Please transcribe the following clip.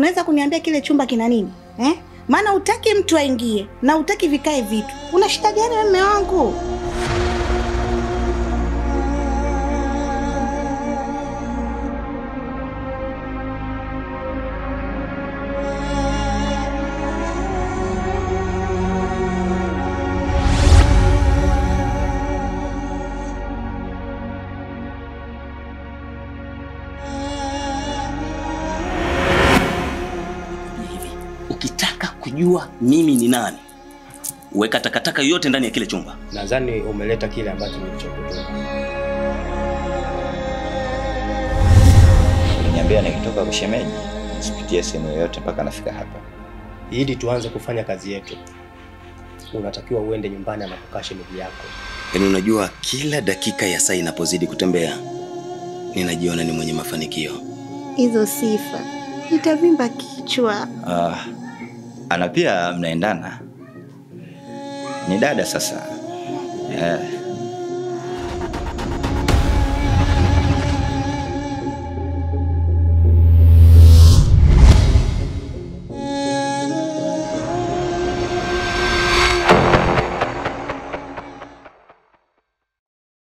unaweza kuniambia kile chumba kina nini? Maana hutaki mtu aingie na hutaki vikae vitu. Una shida gani wewe mume wangu? Ukitaka kujua mimi ni nani, weka takataka yote ndani ya kile chumba. Nadhani umeleta kile ambacho nilichokutoa. Niambia nikitoka kushemeji, sipitie sehemu yoyote mpaka nafika hapa. Ili tuanze kufanya kazi yetu, unatakiwa uende nyumbani na kukaa shemeji yako. Yaani unajua kila dakika ya saa inapozidi kutembea, ninajiona ni mwenye mafanikio. Hizo sifa nitavimba kichwa. Ana pia mnaendana. Ni dada sasa.